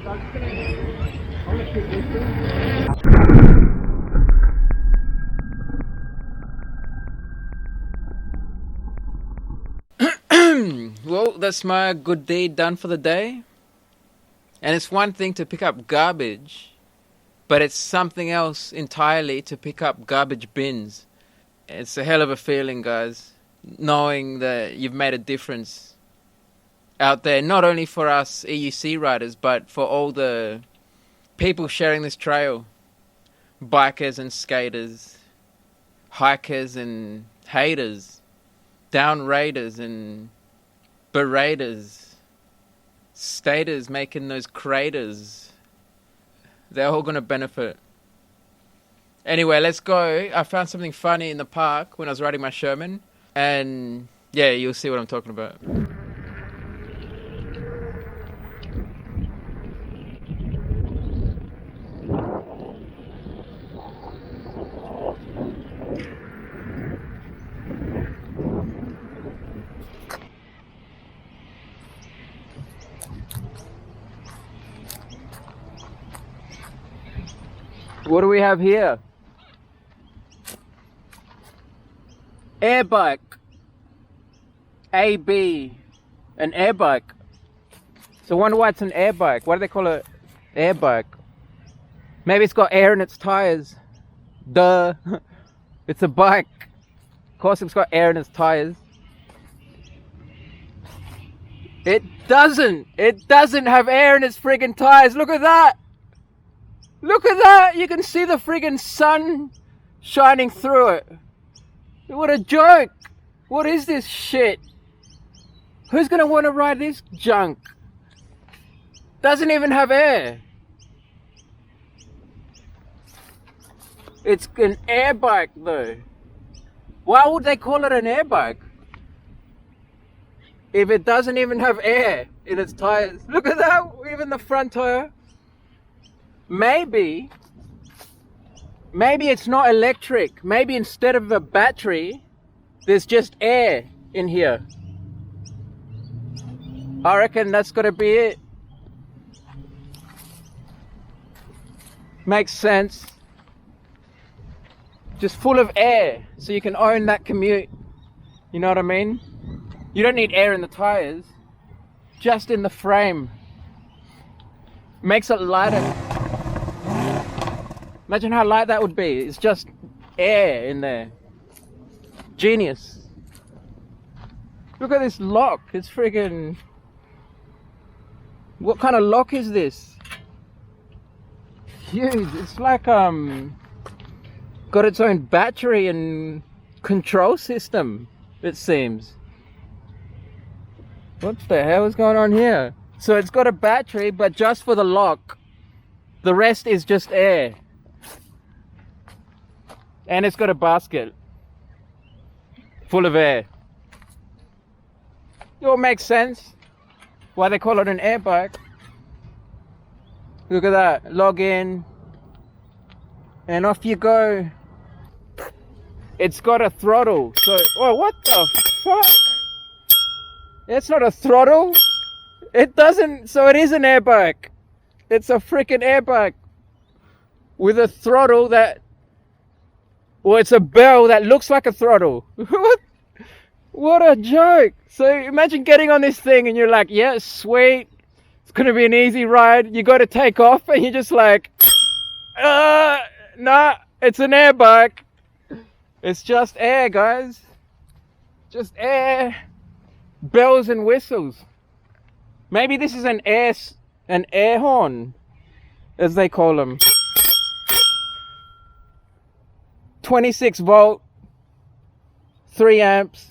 Well, that's my good deed done for the day. And it's one thing to pick up garbage, but it's something else entirely to pick up garbage bins. It's a hell of a feeling, guys, knowing that you've made a difference out there, not only for us EUC riders, but for all the people sharing this trail. Bikers and skaters, hikers and haters, down raiders and beraters, staters making those craters. They're all going to benefit. Anyway, let's go. I found something funny in the park when I was riding my Sherman. And yeah, you'll see what I'm talking about. What do we have here? Airbike. AB. An airbike. So I wonder why it's an airbike. Why do they call it airbike? Maybe it's got air in its tires. Duh. It's a bike. Of course it's got air in its tires. It doesn't. It doesn't have air in its friggin' tires. Look at that. Look at that! You can see the friggin' sun shining through it. What a joke! What is this shit? Who's gonna want to ride this junk? Doesn't even have air. It's an air bike though. Why would they call it an air bike if it doesn't even have air in its tires? Look at that! Even the front tire. Maybe it's not electric. Maybe instead of a battery, there's just air in here. I reckon that's gotta be it. Makes sense. Just full of air, so you can own that commute. You know what I mean? You don't need air in the tires, just in the frame. Makes it lighter. Imagine how light that would be. It's just air in there. Genius. Look at this lock. It's friggin'... What kind of lock is this? Huge. It's like got its own battery and control system, it seems. What the hell is going on here? So it's got a battery, but just for the lock. The rest is just air. And it's got a basket full of air. It all makes sense why they call it an air bike. Look at that. Log in. And off you go. It's got a throttle. So, oh, what the fuck? It's not a throttle. It doesn't. So it is an air bike. It's a freaking air bike with a throttle that... Well, it's a bell that looks like a throttle. What a joke. So imagine getting on this thing and you're like, yeah, sweet. It's going to be an easy ride. You got to take off and you're just like, nah, it's an air bike. It's just air, guys. Just air. Bells and whistles. Maybe this is an air horn, as they call them. 26 volt, 3 amps,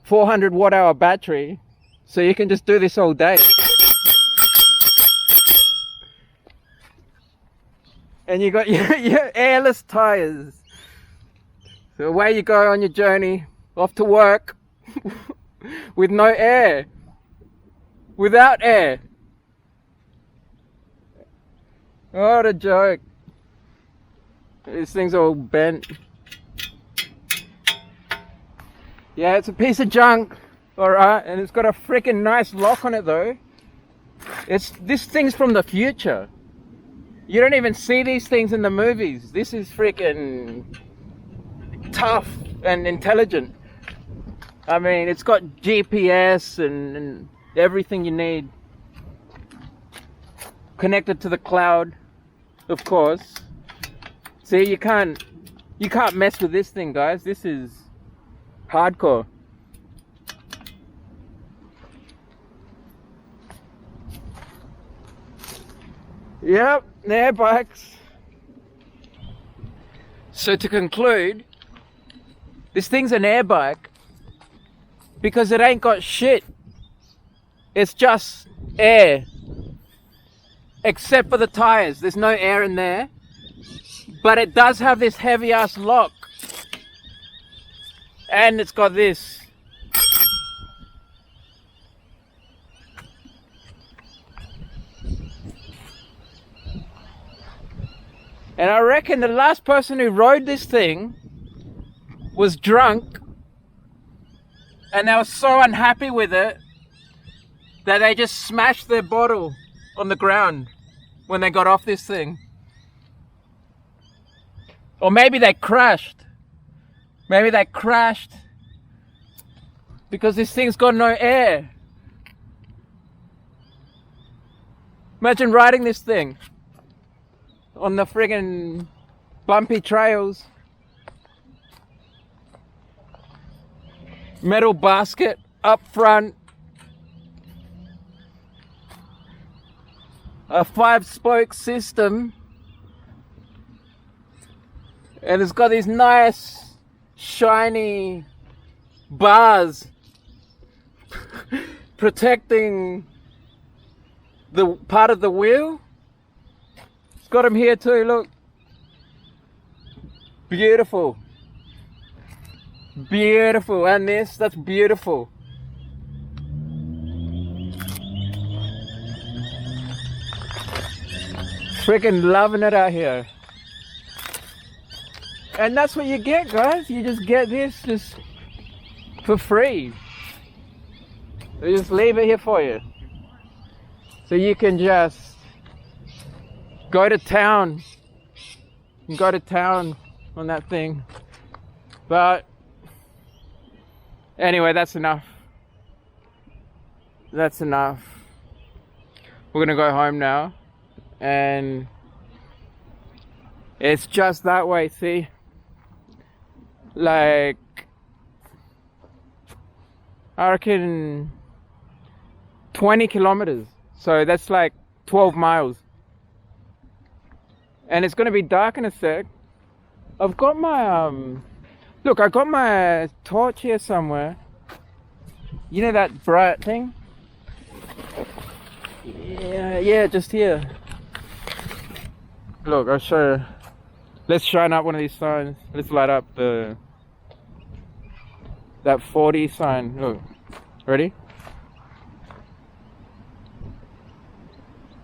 400 watt hour battery. So you can just do this all day. And you got your airless tires. So away you go on your journey, off to work, with no air. Without air. What a joke. This thing's all bent. Yeah, it's a piece of junk. Alright, and it's got a freaking nice lock on it though. This thing's from the future. You don't even see these things in the movies. This is freaking tough and intelligent. I mean, it's got GPS and everything you need. Connected to the cloud, of course. See, you can't mess with this thing, guys. This is hardcore. Yep, Airbikes. So to conclude, this thing's an airbike because it ain't got shit. It's just air. Except for the tires. There's no air in there. But it does have this heavy ass lock. And it's got this. And I reckon the last person who rode this thing was drunk, and they were so unhappy with it that they just smashed their bottle on the ground when they got off this thing. Or maybe they crashed. Maybe they crashed because this thing's got no air. Imagine riding this thing on the friggin' bumpy trails. Metal basket up front. A 5-spoke system. And it's got these nice, shiny bars protecting the part of the wheel. It's got them here too, look. Beautiful. Beautiful. And this, that's beautiful. Freaking loving it out here. And that's what you get, guys. You just get this just for free. They just leave it here for you. So you can just go to town. You can go to town on that thing. But anyway, that's enough. That's enough. We're gonna go home now. And it's just that way, see? Like, I reckon 20 kilometers. So that's like 12 miles. And it's gonna be dark in a sec. I've got my, look, I got my torch here somewhere. You know that bright thing? Yeah, just here. Look, I'll show you. Let's shine up one of these signs. Let's light up that 40 sign. Look, ready?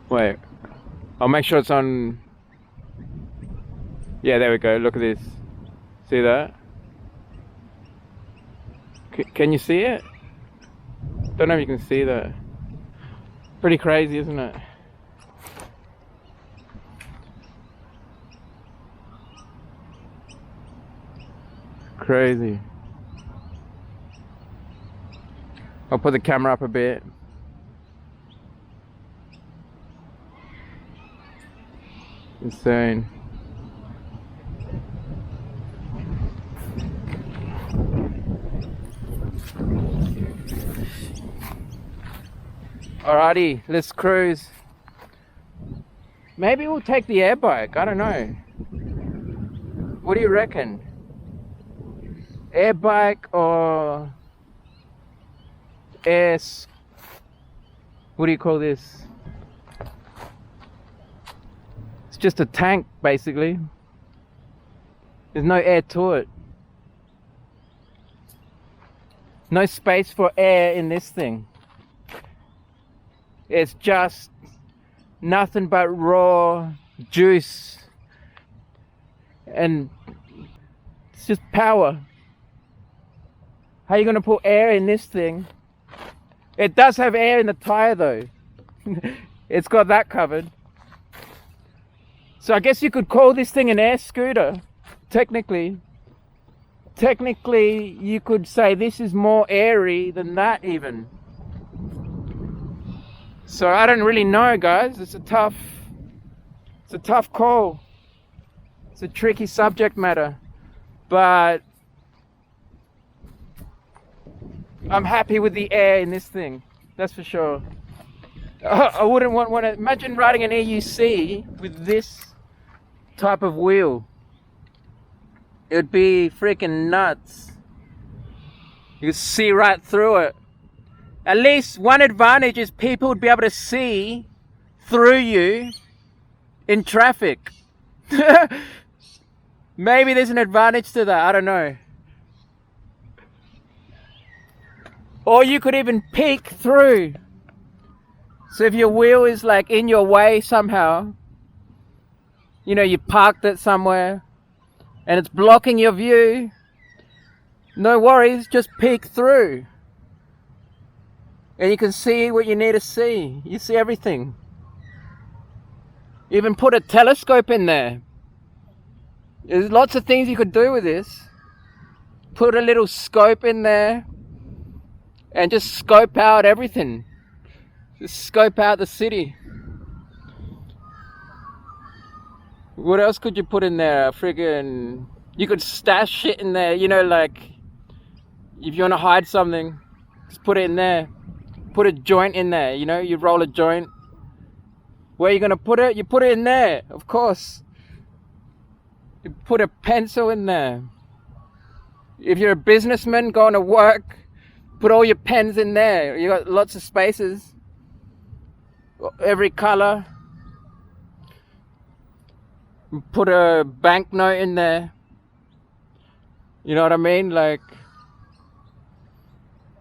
Wait, I'll make sure it's on. Yeah, there we go. Look at this. See that? Can you see it? Don't know if you can see that. Pretty crazy, isn't it? Crazy. I'll put the camera up a bit. Insane. Alrighty, let's cruise. Maybe we'll take the Airbike, I don't know. What do you reckon? Airbike or what do you call this? It's just a tank basically. There's no air to it. No space for air in this thing. It's just nothing but raw juice and it's just power. How are you going to put air in this thing It does have air in the tire though. It's got that covered. So I guess you could call this thing an air scooter, technically. Technically, you could say this is more airy than that even. So I don't really know, guys. It's a tough call. It's a tricky subject matter. But I'm happy with the air in this thing. That's for sure. I wouldn't want to imagine riding an EUC with this type of wheel. It would be freaking nuts. You could see right through it. At least one advantage is people would be able to see through you in traffic. Maybe there's an advantage to that, I don't know. Or you could even peek through. So if your wheel is like in your way somehow, you know, you parked it somewhere and it's blocking your view, no worries, just peek through. And you can see what you need to see. You see everything. Even put a telescope in there. There's lots of things you could do with this. Put a little scope in there and just scope out everything. Just scope out the city. What else could you put in there? Friggin', you could stash shit in there, you know, like if you want to hide something, just put it in there. Put a joint in there, you know, you roll a joint. Where are you going to put it? You put it in there, of course. You put a pencil in there. If you're a businessman going to work, put all your pens in there. You got lots of spaces. Every color. Put a banknote in there. You know what I mean? Like,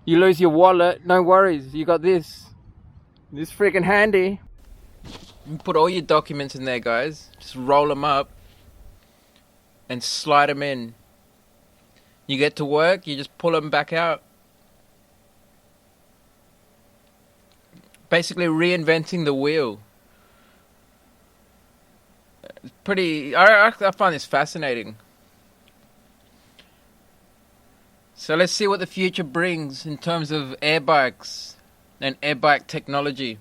you lose your wallet, no worries. You got this. This freaking handy. You put all your documents in there, guys. Just roll them up and slide them in. You get to work, you just pull them back out. Basically reinventing the wheel. It's pretty, I find this fascinating. So let's see what the future brings in terms of air bikes and air bike technology.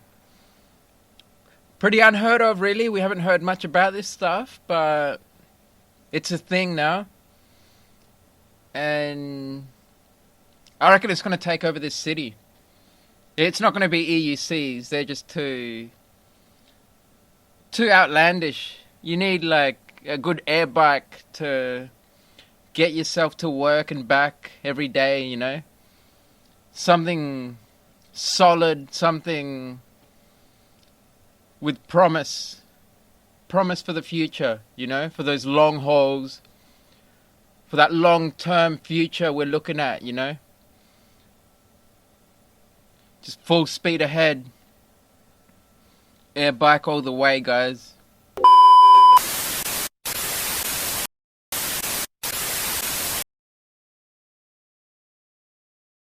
Pretty unheard of, really. We haven't heard much about this stuff, but it's a thing now. And I reckon it's going to take over this city. It's not going to be EUCs. They're just too outlandish. You need like a good air bike to get yourself to work and back every day, you know. Something solid, something with promise. Promise for the future, you know, for those long hauls. For that long-term future we're looking at, you know. Just full speed ahead. Air bike all the way, guys.